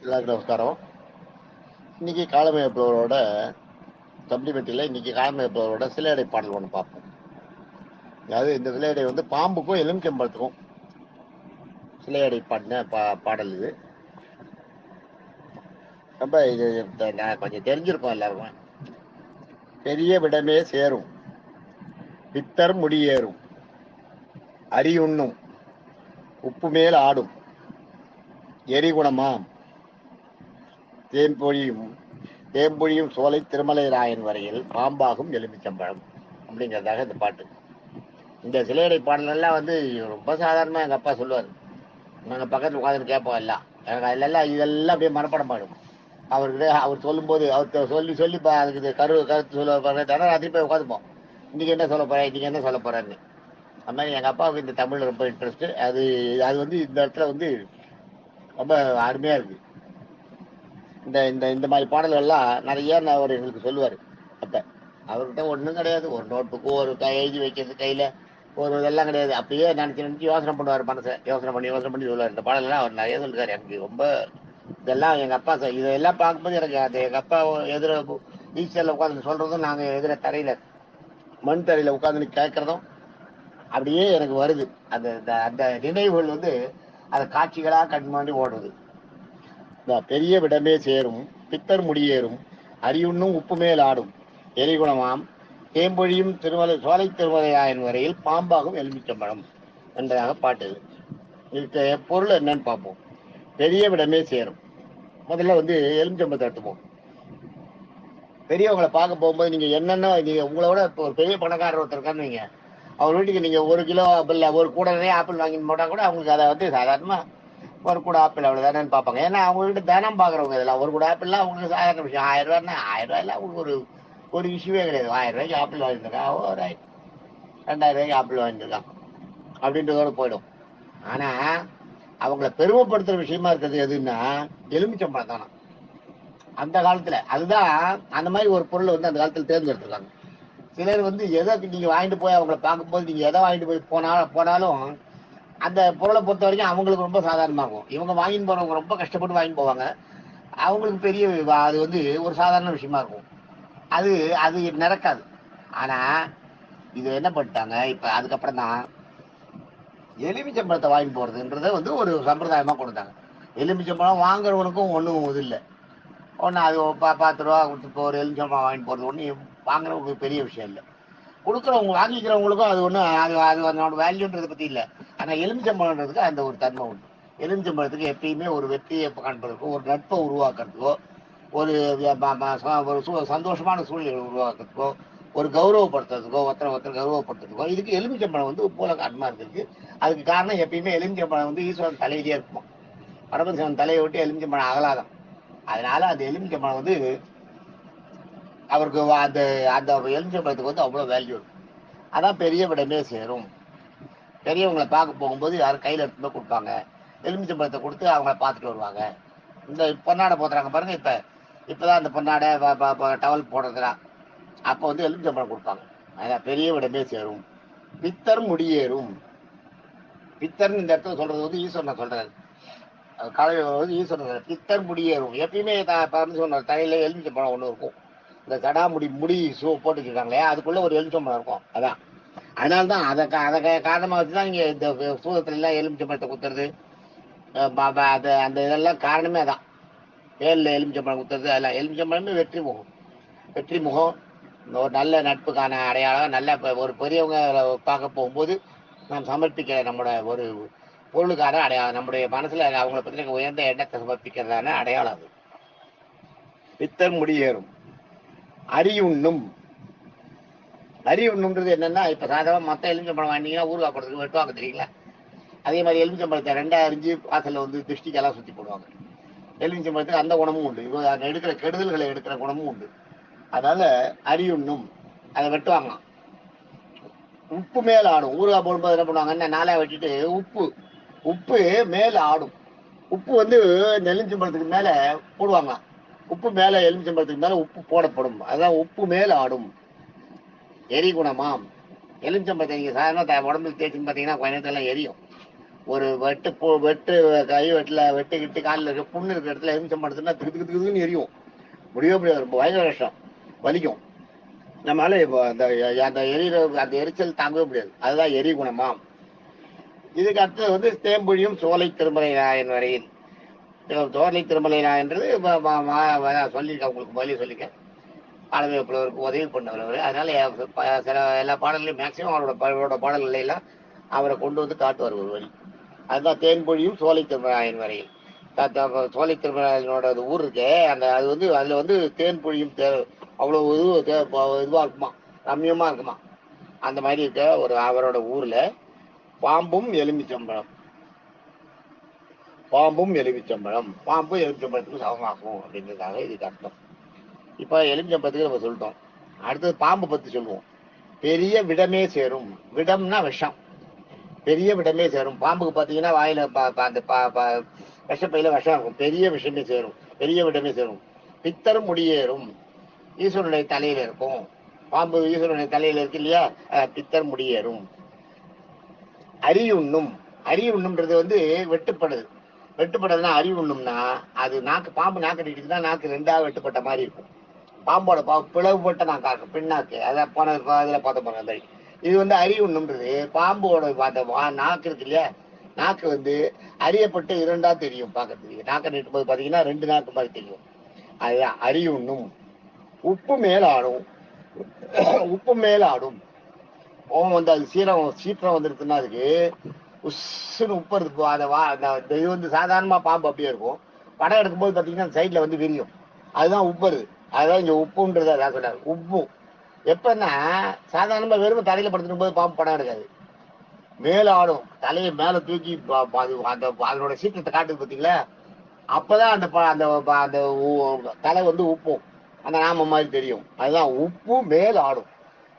எல்லாருக்கும் நமஸ்காரம். இன்னைக்கு காலமையப்பவரோட கம்ப்ளிமெண்ட்டில் இன்னைக்கு காலமையப்பவரோட சிலையடை பாடல் ஒன்று பார்ப்போம். அதாவது இந்த சிலையடை வந்து பாம்புக்கும் எலுமிச்சம்பழத்துக்கும் சிலையடை பாடின பாடல் இது. ரொம்ப இது நான் கொஞ்சம் தெரிஞ்சிருக்கோம் எல்லாருக்கும். பெரிய விடமே சேரும், பித்தர் முடியேறும், அரியுண்ணும், உப்பு மேல் ஆடும், எரிகுணமாம், தேம்பொழியும் சோலை திருமலை ராயன் வரையில் பாம்பாகும் எலுமிச்சம்பழம் அப்படிங்கிறதாக இந்த பாட்டு. இந்த சிலையடை பாடலெல்லாம் வந்து ரொம்ப சாதாரணமாக எங்கள் அப்பா சொல்லுவார். நாங்கள் பக்கத்தில் உட்காந்து கேட்போம் எல்லாம். எனக்கு அதிலெல்லாம் இதெல்லாம் அப்படியே மனப்படம் பாடும். அவர்கிட்ட அவர் சொல்லும்போது அவர் சொல்லி அதுக்கு கருத்து சொல்ல போகிறேன். ராத்திரி போய் உட்காந்துப்போம். இன்றைக்கி என்ன சொல்ல போகிறேன், இன்றைக்கி என்ன சொல்ல போகிறேன்னு. அது மாதிரி எங்கள் அப்பாவுக்கு இந்த தமிழில் ரொம்ப இன்ட்ரெஸ்ட்டு. அது வந்து இந்த இடத்துல வந்து ரொம்ப அருமையாக இருக்குது. இந்த இந்த இந்த மாதிரி பாடல்கள்லாம் நிறைய அவர் எங்களுக்கு சொல்லுவார். அப்போ அவர்கிட்ட ஒன்றும் கிடையாது. ஒரு நோட் புக்கு, ஒரு எழுதி வைக்கிறது கையில், ஒரு இதெல்லாம் கிடையாது. அப்பயே நினச்சி யோசனை பண்ணுவார். மனசை யோசனை பண்ணி சொல்லுவார். இந்த பாடலாம் அவர் நிறைய சொல்லிருக்காரு. எனக்கு ரொம்ப இதெல்லாம் எங்கள் அப்பா இதெல்லாம் பார்க்கும்போது எனக்கு அது எங்கள் அப்பா எதிர ஈஸ்டரில் உட்காந்து சொல்கிறதும், நாங்கள் எதிர தரையில் மண் தரையில் உட்காந்து கேட்குறதும் அப்படியே எனக்கு வருது. அந்த அந்த நினைவுகள் வந்து அந்த காட்சிகளாக கண் முன்னாடி ஓடுது. பெரிய விடமே சேரும், பித்தர் முடியேறும், அரியுண்ணும் உப்பு மேல் ஆடும், எரிகுணமாம், தேம்பொழியும் சோலை திருமலையாயன் வரையில் பாம்பாகும் எலுமிச்சம்பழம் என்றதாக பாட்டு. இதுக்கு பொருள் என்னன்னு பார்ப்போம். பெரிய விடமே சேரும். முதல்ல வந்து எலுமிச்சம்பழத்தை எடுத்துப்போம். பெரியவங்களை பார்க்க போகும்போது நீங்க என்னென்ன உங்களோட இப்போ ஒரு பெரிய பணக்காரர் ஒருத்தர் இருக்கான்னு வைங்க, அவர் வீட்டுக்கு நீங்க 1 கிலோ ஆப்பிள், ஒரு கூட நிறைய ஆப்பிள் வாங்கிட்டு போட்டா கூட அவங்களுக்கு அதை வந்து சாதாரணமா ஒரு கூட ஆப்பிள் அவ்வளவுதானு பார்ப்பாங்க. ஏன்னா அவங்க கிட்ட தினம் பாக்குறவங்க இதெல்லாம். ஒரு கூட ஆப்பிள்லாம் அவங்களுக்கு சாதாரண விஷயம். 1000 ரூபாய்னா 1000 ரூபாய்ல அவங்களுக்கு ஒரு இஷ்யூவே கிடையாது. 1000 ரூபாய்க்கு ஆப்பிள் வாங்கியிருக்கான், ஒரு 2000 ரூபாய்க்கு ஆப்பிள் வாங்கியிருக்கான் அப்படின்றதோட போயிடும். ஆனா அவங்கள பெருமைப்படுத்துற விஷயமா இருக்கிறது எதுன்னா எலுமிச்சம்பழம் தானே. அந்த காலத்துல அதுதான் அந்த மாதிரி ஒரு பொருளை வந்து அந்த காலத்துல தேர்ந்தெடுத்திருக்காங்க. சிலர் வந்து எதை நீங்க வாங்கிட்டு போய் அவங்கள பார்க்கும்போது நீங்க எதை வாங்கிட்டு போய் போனாலும் அந்த பொருளை பொறுத்த வரைக்கும் அவங்களுக்கு ரொம்ப சாதாரணமாக இருக்கும். இவங்க வாங்கிட்டு போறவங்க ரொம்ப கஷ்டப்பட்டு வாங்கிட்டு போவாங்க. அவங்களுக்கு பெரிய அது வந்து ஒரு சாதாரண விஷயமா இருக்கும். அது அது நடக்காது. ஆனா இது என்ன பண்ணிட்டாங்க, இப்ப அதுக்கப்புறம் தான் எலுமிச்சம்பழத்தை வாங்கி போறதுன்றத வந்து ஒரு சம்பிரதாயமா கொடுத்தாங்க. எலுமிச்சம்பழம் வாங்குறவனுக்கும் ஒன்றும் இது இல்லை. ஒன்று அது 10 ரூபா கொடுத்து ஒரு எலுமிச்சம்பழம் வாங்கி போறது ஒன்றும் வாங்குறவங்களுக்கு பெரிய விஷயம் இல்லை. கொடுக்குறவங்க வாங்கிக்கிறவங்களுக்கும் அது ஒன்றும் அது அது அதனோட வேல்யூன்றதை பற்றி இல்லை. ஆனால் எலுமிச்சம்பழன்றதுக்கு அந்த ஒரு தன்மை உண்டு. எலுமிச்சம்பழத்துக்கு எப்பயுமே ஒரு வெற்றியை காண்பதற்கோ, ஒரு நட்பை உருவாக்குறதுக்கோ, ஒரு சந்தோஷமான சூழ்நிலை உருவாக்குறதுக்கோ, ஒரு கௌரவப்படுத்துறதுக்கோ, ஒருத்தர் கௌரவப்படுத்துறதுக்கோ இதுக்கு எலுமிச்சம்பழம் வந்து போல காரணமா இருக்கு. அதுக்கு காரணம் எப்பயுமே எலுமிச்சம்பழம் வந்து ஈஸ்வரன் தலையிலேயே இருக்கும். பரமசிவன் தலையை விட்டு எலுமிச்சம்பழம் அகலாதான். அதனால அந்த எலுமிச்சம்பழம் வந்து அவருக்கு அந்த அந்த எலுமிச்சம்பழத்துக்கு வந்து அவ்வளோ வேல்யூ இருக்கும். அதான் பெரிய விடமே சேரும். பெரியவங்களை பார்க்க போகும்போது யாரும் கையில் எடுத்து போய் கொடுப்பாங்க. எலுமிச்சம்பழத்தை கொடுத்து அவங்கள பார்த்துட்டு வருவாங்க. இந்த பொன்னாடை போத்துறாங்க பாருங்க. இப்பதான் அந்த பொன்னாடை டவல் போடுறதுலாம் அப்போ வந்து எலுமிச்சம்பழம் கொடுப்பாங்க. அதான் பெரிய விடமே சேரும், பித்தர் முடியேறும். பித்தர்னு இந்த இடத்துல சொல்றது வந்து ஈஸ்வரனை சொல்றாரு. காலையில் வந்து ஈஸ்வரன் பித்தர் முடியேறும். எப்பயுமே சொன்னார் தலையில எலுமிச்சம்பழம் ஒன்று இருக்கும். இந்த ஜடாமுடி முடி போட்டு வச்சிருக்காங்களே அதுக்குள்ள ஒரு எலுமிச்சம்பழம் இருக்கும். அதான் அதனால்தான் அதை காரணமா வச்சுதான் இங்க இந்த சூதத்துல எல்லாம் எலுமிச்சம்பழத்தை குத்துறது. அது அந்த இதெல்லாம் காரணமே அதான். வேலில் எலுமிச்சம்பழம் குத்துறது அதெல்லாம். எலுமிச்சம்பழமே வெற்றி முகம், ஒரு நல்ல நட்புக்கான அடையாளம். நல்ல ஒரு பெரியவங்க பார்க்க போகும்போது நாம் சமர்ப்பிக்கிற நம்மளோட ஒரு பொருளுக்கான அடையாளம். நம்முடைய மனசுல அவங்கள பத்தி உயர்ந்த எண்ணத்தை சமர்ப்பிக்கிறதான அடையாளம் அது. பித்தர் முடியேறும், அரியுண்ணும். அரியுண்ணுன்றது என்னன்னா, இப்ப சாதாரண மத்த எலுமிச்சம்பழம் வாங்கினீங்கன்னா ஊறுகாய் போடுறதுக்கு வெட்டுவாங்க தெரியுங்களா. அதே மாதிரி எலுமிச்சம்பழத்தை 2 அரிஞ்சு வாசல்ல வந்து திருஷ்டிக்கெல்லாம் சுத்தி போடுவாங்க. எலுமிச்சம்பழத்துக்கு அந்த குணமும் உண்டு. எடுக்கிற கெடுதல்களை எடுக்கிற குணமும் உண்டு. அதனால அரியுண்ணும் அதை வெட்டுவாங்க. உப்பு மேல ஆடும். ஊறுகாய் போடும்போது என்ன பண்ணுவாங்கன்னா, 4 வெட்டிட்டு உப்பு மேல ஆடும். உப்பு வந்து எலுமிச்சம்பழத்துக்கு மேல போடுவாங்க. உப்பு மேல எலுமிச்சம்பழத்துக்கு மேல உப்பு போடப்படும். அதான் உப்பு மேல ஆடும். எரிகுணமாம். எலுமிச்சம்பழத்தை நீங்க சாதாரண உடம்புக்கு தேய்ச்சின்னு பார்த்தீங்கன்னா கொஞ்ச நேரத்துல எரியும். ஒரு வெட்டு கை வெட்டிக்கிட்டு காலில் இருக்க புண்ணு இருக்கிற இடத்துல எலுமிச்சம்பழம் எடுத்துன்னா திக்கு எரியும். முடியவே முடியாது, ரொம்ப பயங்கர கஷ்டம், வலிக்கும். நம்மளால இப்போ அந்த அந்த அந்த எரிச்சல் தாங்கவே முடியாது. அதுதான் எரி குணமாம். இதுக்கு அடுத்தது வந்து தேம்பொழியும் சோலை திருமலை நாயன் வரையில். சோலை திருமலை நாயன்றது சொல்லியிருக்கேன், உங்களுக்கு முதலே சொல்லியிருக்கேன். ஆளுமை புலவருக்கு உதவி பண்ணவர். அதனால சில எல்லா பாடல்களையும் மேக்சிமம் அவரோட பாடல்களை எல்லாம் அவரை கொண்டு வந்து காட்டுவார் ஒரு வழி. அதுதான் தேன்பொழியும் சோலை திருமலாயன் வரையில். சோலை திருமலாயனோட ஊர் இருக்கே, அது வந்து அதுல வந்து தேன்பொழியும் அவ்வளவு இதுவா இருக்குமா, ரம்யமா இருக்குமா. அந்த மாதிரி இருக்க ஒரு அவரோட ஊர்ல பாம்பும் எலுமிச்சம்பழம், பாம்பும் எலுமிச்சம்பழம், பாம்பு எலுமிச்சம்பழத்துக்கு சமமாகும் அப்படின்றதுக்காக இதுக்கு அர்த்தம். இப்ப எலுமிச்சம்பழத்துக்கு நம்ம சொல்லிட்டோம். அடுத்தது பாம்பு பத்தி சொல்லுவோம். பெரிய விடமே சேரும். விடம்னா விஷம். பெரிய விடமே சேரும். பாம்புக்கு பாத்தீங்கன்னா வாயில அந்த விஷப்பையில விஷம் இருக்கும். பெரிய விஷமே சேரும், பெரிய விடமே சேரும். பித்தரும் முடியேறும். ஈஸ்வரனுடைய தலையில இருக்கும். பாம்பு ஈஸ்வரனுடைய தலையில இருக்கு இல்லையா, பித்தர் முடியேறும். அரியுண்ணும். அரியுண்ணும்ன்றது வந்து வெட்டுப்படுது. வெட்டுப்படுதுன்னா அரியுண்ணும்னா அது நாக்கு, பாம்பு நாக்கு நீட்டுக்குன்னா நாக்கு ரெண்டா வெட்டுப்பட்ட மாதிரி இருக்கும். பாம்போட பிளவுபட்ட நாக்கு, பின்னாக்கு. அதை போன இதுல பார்த்த போன அந்த இது வந்து அரியுண்ணும்ன்றது பாம்போட அந்த நாக்கு இருக்கு இல்லையா, நாக்கு வந்து அறியப்பட்டு இரண்டா தெரியும் பார்க்கறதுக்கு. நாக்கை நீட்டும் போது பாத்தீங்கன்னா ரெண்டு நாக்கு மாதிரி தெரியும். அதுதான் அரியுண்ணும். உப்பு மேல் ஆடும். உப்பு மேல் ஆடும். ஓம் வந்து அது சீற்றம் வந்துருக்குன்னா அதுக்கு உஸ்ன்னு உப்பு இருக்கு. அந்த இது வந்து சாதாரணமா பாம்பு அப்படியே இருக்கும். படம் எடுக்கும்போது பாத்தீங்கன்னா சைட்ல வந்து விரியும். அதுதான் உப்பரு. அதுதான் இங்க உப்புன்றது. அதான் சொன்னார் உப்பு. எப்பன்னா சாதாரணமா வெறும் தலையில படுத்துடும் போது பாம்பு படம் எடுக்காது, மேல ஆடும். தலையை மேல தூக்கி அந்த அதனோட சீற்றத்தை காட்டுது பார்த்தீங்களா, அப்பதான் அந்த தலை வந்து உப்பும் அந்த நாம மாதிரி தெரியும். அதுதான் உப்பு மேல் ஆடும்.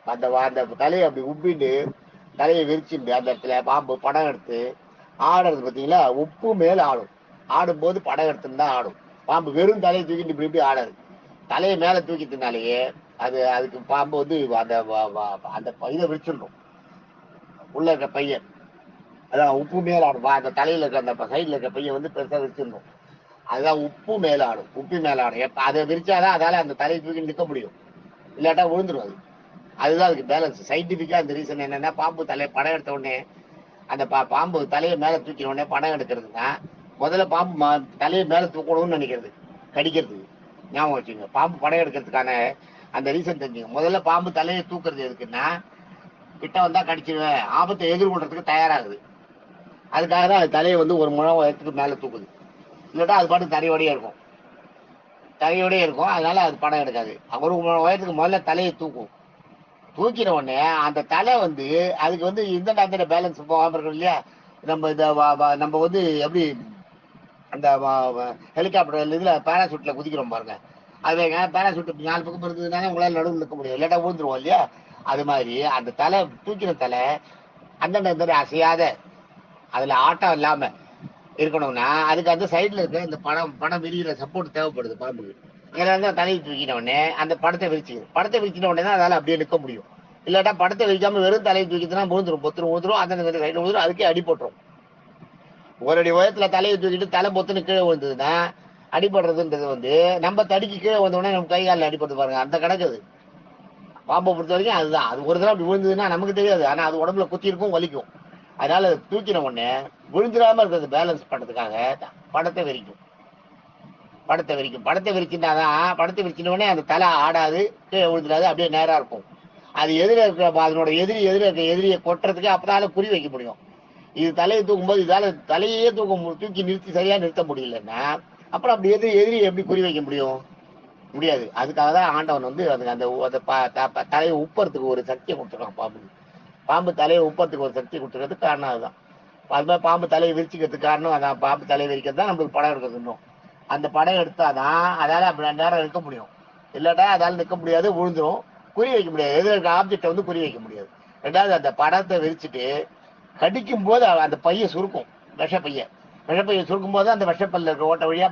அந்த தலையை அப்படி உப்பிட்டு தலையை விரிச்சுட்டு அந்த இடத்துல பாம்பு படம் எடுத்து ஆடுறது பார்த்தீங்களா, உப்பு மேல் ஆடும். ஆடும்போது படம் எடுத்துன்னு தான் ஆடும். பாம்பு வெறும் தலையை தூக்கிட்டு இப்படி இப்படி ஆடாது. தலையை மேல தூக்கிட்டனாலேயே அதுக்கு பாம்பு வந்து அந்த இதை விரிச்சிடும், உள்ள இருக்க பையன். அதான் உப்பு மேலாடும். அந்த தலையில இருக்க அந்த சைட்ல இருக்க பையன் வந்து பெருசா விரிச்சிடணும். அதுதான் உப்பு மேலாடும். உப்பி மேலாடும். அதை விரிச்சாதான் அதால அந்த தலையை தூக்கி நிற்க முடியும், இல்லாட்டா விழுந்துடும் அது. அதுதான் அதுக்கு பேலன்ஸ். சயின்டிபிக்கா அந்த ரீசன் என்னன்னா, பாம்பு தலையை படம் எடுத்த உடனே அந்த பாம்பு தலையை மேல தூக்கின உடனே படம் எடுக்கிறதுனா முதல்ல பாம்பு தலையை மேல தூக்கணும்னு நினைக்கிறது, கடிக்கிறதுக்கு. ஞாபகம் வச்சுங்க, பாம்பு படம் எடுக்கிறதுக்கான அந்த ரீசன் தெரிஞ்சுங்க. முதல்ல பாம்பு தலையை தூக்குறது எதுக்குன்னா, கிட்ட வந்தா கடிச்சிருவேன், ஆபத்தை எதிர்கொள்றதுக்கு தயாராகுது. அதுக்காக தான் அது தலையை வந்து ஒரு முழம் உயரத்துக்கு மேல தூக்குது. இல்லாட்டா அது பாட்டு தரையோடயே இருக்கும், தரையோடயே இருக்கும். அதனால அது படம் எடுக்காது. ஒரு முழம் உயரத்துக்கு முதல்ல தலையை தூக்கும். தூக்கின உடனே அந்த தலை வந்து அதுக்கு வந்து இந்த பேலன்ஸ் போகாம இருக்கணும் இல்லையா. நம்ம வந்து எப்படி அந்த ஹெலிகாப்டர் இதுல பேராசூட்ல குதிக்கிறோம் பாருங்க, அது பேராசூட் 4 பக்கம் இருந்ததுனால உங்களால நடுவில் நிற்க முடியும், இல்லாட்டா ஊந்துருவோம் இல்லையா. அது மாதிரி அந்த தலை, தூக்கின தலை அந்தந்த அசையாத, அதுல ஆட்டம் இல்லாம இருக்கணும்னா அதுக்கு அந்த சைட்ல இருக்க இந்த படம் விரிகிற சப்போர்ட் தேவைப்படுது பாம்புக்கு. அதனால தலையை தூக்கின உடனே அந்த படத்தை விரிச்சுக்குது. படத்தை விரிச்சின உடனே தான் அதால அப்படியே நிற்க முடியும். இல்லாட்டா படத்தை விரிக்காம வெறும் தலையை தூக்கிட்டுனா விழுந்துரும், பொத்துரும் அந்த சைடு விழுந்துரும், அதுக்கே அடிபட்டுரும். ஒரு அடி உயரத்துல தலையை தூக்கிட்டு தலை பொத்துன்னு கீழே விழுந்ததுன்னா அடிபடுறதுன்றது வந்து நம்ம தடிக்கு கீழே வந்த உடனே நம்ம கை காலில் அடிபட்டு பாருங்க, அந்த கிடக்குது. பாம்பை பொறுத்த வரைக்கும் அதுதான். அது ஒரு தடவை அப்படி விழுந்ததுன்னா நமக்கு தெரியாது, ஆனா அது உடம்புல குத்தி இருக்கும், வலிக்கும். அதனால தூக்கின உடனே விழுந்துடாம இருக்கிறது பேலன்ஸ் பண்றதுக்காக படத்தை விரிக்கும். படத்தை விரிச்சுட்டாதான், படத்தை விரிச்சின உடனே அந்த தலை ஆடாது, கீழே விழுந்துடாது, அப்படியே நேரா இருக்கும். அது எதிர இருக்க அதனோட எதிரியை கொட்டுறதுக்கு அப்பதால குறி வைக்க முடியும். இது தலையை தூக்கும்போது இதால தலையே தூக்கி நிறுத்தி சரியா நிறுத்த முடியலன்னா அப்புறம் அப்படி எதிரி எப்படி குறி வைக்க முடியாது. அதுக்காக தான் ஆண்டவன் வந்து அந்த தலையை உப்பறதுக்கு ஒரு சக்தியை கொடுத்துருக்கான் பாம்புக்கு. பாம்பு தலையை உப்பறதுக்கு ஒரு சக்தி கொடுத்துருக்கிறதுக்கு காரணம் அதுதான். அது மாதிரி பாம்பு தலையை விரிச்சுக்கிறதுக்கு காரணம் அதான். பாம்பு தலையை விரிக்கிறது தான் நம்மளுக்கு படம் எடுக்கிறது. இன்னும் அந்த படம் எடுத்தாதான் அதால அப்படி நேரம் நிற்க முடியும், இல்லாட்டா அதால நிற்க முடியாது, விழுந்துரும், குறி வைக்க முடியாது, எதிர இருக்க ஆப்ஜெக்டை வந்து குறி வைக்க முடியாது. ரெண்டாவது அந்த படத்தை விரிச்சுட்டு கடிக்கும் போது அந்த பைய சுருக்கும், விஷப்பைய சுருக்கும் போது அந்த விஷப்பல்ல இருக்க ஓட்ட வழியா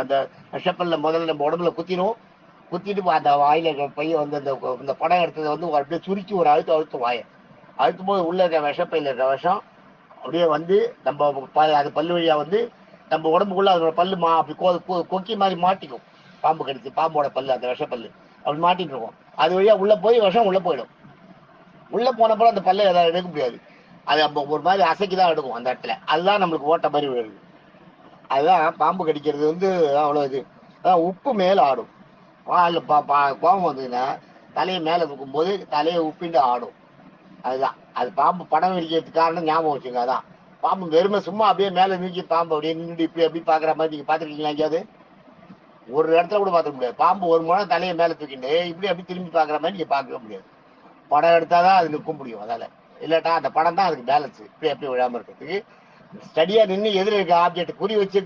அந்த விஷப்பல்ல முதல்ல நம்ம உடம்புல குத்திட்டு அந்த வாயில இருக்க பைய வந்து இந்த படம் எடுத்ததை வந்து அப்படியே சுருக்கி ஒரு அழுத்தம் வாயை அழுத்தும் போது உள்ள இருக்க விஷப்பையில இருக்க விஷம் அப்படியே வந்து நம்ம அது பல்லு வழியா வந்து நம்ம உடம்புக்குள்ள அதோட பல்லு அப்படி கொக்கி மாதிரி மாட்டிக்கும். பாம்பு கடிச்சு பாம்போட பல்லு, அந்த விஷப்பல்லு அப்படி மாட்டிட்டு இருக்கும். அது வழியா உள்ள போய் விஷம் உள்ள போயிடும். உள்ள போனப்பறம் அந்த பல்லை எதாவது எடுக்க முடியாது. அது அப்போ ஒரு மாதிரி அசைக்குதான் எடுக்கும் அந்த இடத்துல. அதுதான் நம்மளுக்கு ஓட்ட மாதிரி விழுது. அதுதான் பாம்பு கடிக்கிறது வந்து அவ்வளோ இது. அதான் உப்பு மேல ஆடும். கோபம் வந்ததுன்னா தலையை மேல தூக்கும் போது தலையை உப்பிண்டு ஆடும். அதுதான் அது பாம்பு படம் வெடிக்கிறதுக்கு காரணம் ஞாபகம் வச்சுங்க. அதான் பாம்பு வெறுமை சும்மா அப்படியே மேல நீக்கி பாம்பு அப்படியே நின்று இப்படி எப்படி பாக்குற மாதிரி நீங்க பாத்துருக்கீங்களா? எங்கேயாவது ஒரு இடத்துல கூட பார்த்துக்க முடியாது. பாம்பு ஒரு முறை தலையை மேல தூக்கிட்டு இப்படி அப்படி திரும்பி பாக்குற மாதிரி நீங்க பார்க்கவே முடியாது. படம் எடுத்தாதான் அது நிற்க முடியும். அதால இல்லாட்டா அந்த படம் தான் அதுக்கு பேலன்ஸ் இப்படி எப்படி விழாம இருக்கிறதுக்கு. ஸ்டடியா நின்று எதிர இருக்க ஆப்ஜெக்ட் குறி வச்சு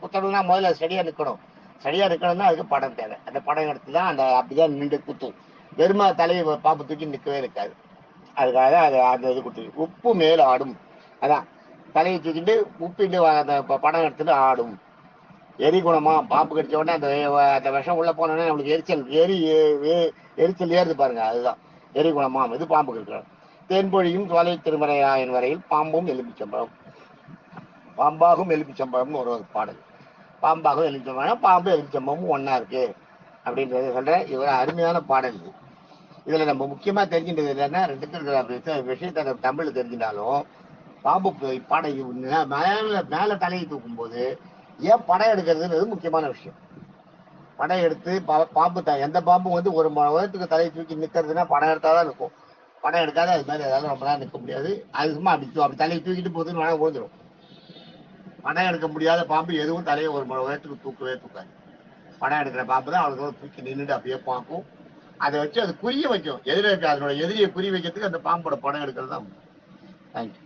குத்தணும்னா முதல்ல ஸ்டடியா நிற்கணும். ஸ்டடியா நிற்கணும்னா அதுக்கு படம் தேவை. அந்த படம் எடுத்து தான் அந்த அப்படிதான் நின்று குத்தும். வெறுமா தலையை பாம்பு தூக்கி நிற்கவே இருக்காது. அதுக்காக அது அந்த இது கொடுத்து உப்பு மேல ஆடும். அதான் தலையை தூக்கிட்டு உப்பிட்டு அந்த படம் எடுத்துட்டு ஆடும். எரி குணமா பாம்பு கடிச்ச உடனே அந்த விஷம் உள்ள போனோடனே நம்மளுக்கு எரிச்சல் ஏறுது பாருங்க. அதுதான் எரி குணமா இது பாம்புக்கு இருக்கிற தேன்பொழியும் சோலை திருமறையாயன் வரையில் பாம்பும் எலுமிச்சம்பழம். பாம்பாகும் எலுமிச்சம்பழம்னு ஒரு பாடல். பாம்பாகும் எலுமிச்சம்பழம், பாம்பு எலுமிச்சம்பழமும் ஒன்னா இருக்கு அப்படின்றது சொல்ற இவர் அருமையான பாடல் இது. இதுல நம்ம முக்கியமா தெரிஞ்சின்றது என்னன்னா, ரெண்டுக்கும் விஷயத்த தமிழ்ல தெரிஞ்சினாலும் பாம்பு மேல தலையை தூக்கும் போது ஏன் படம் எடுக்கிறதுன்றது முக்கியமான விஷயம். படம் எடுத்து பாம்பு எந்த பாம்பும் வந்து ஒரு உயரத்துக்கு தலையை தூக்கி நிற்கிறதுனா படம் எடுத்தாதான் நிற்கும். படம் எடுக்காத அது மாதிரி ஏதாவது ரொம்ப நேரம் நிற்க முடியாது. அது சும்மா அப்படி தலையை தூக்கிட்டு போகுதுன்னு வேணா விழுந்துடும். படம் எடுக்க முடியாத பாம்பு எதுவும் தலையை ஒரு உயரத்துக்கு தூக்கவே தூக்காது. படம் எடுக்கிற பாம்பு தான் அவ்வளோ தூக்கி நின்றுட்டு அப்படியே பார்க்கும். அதை வச்சு அது குறிய வைக்கும். எதிர இருக்க அதனோட எதிரியை குறி வைக்கிறதுக்கு அந்த பாம்போட படம் எடுக்கிறது தான். தேங்க்யூ.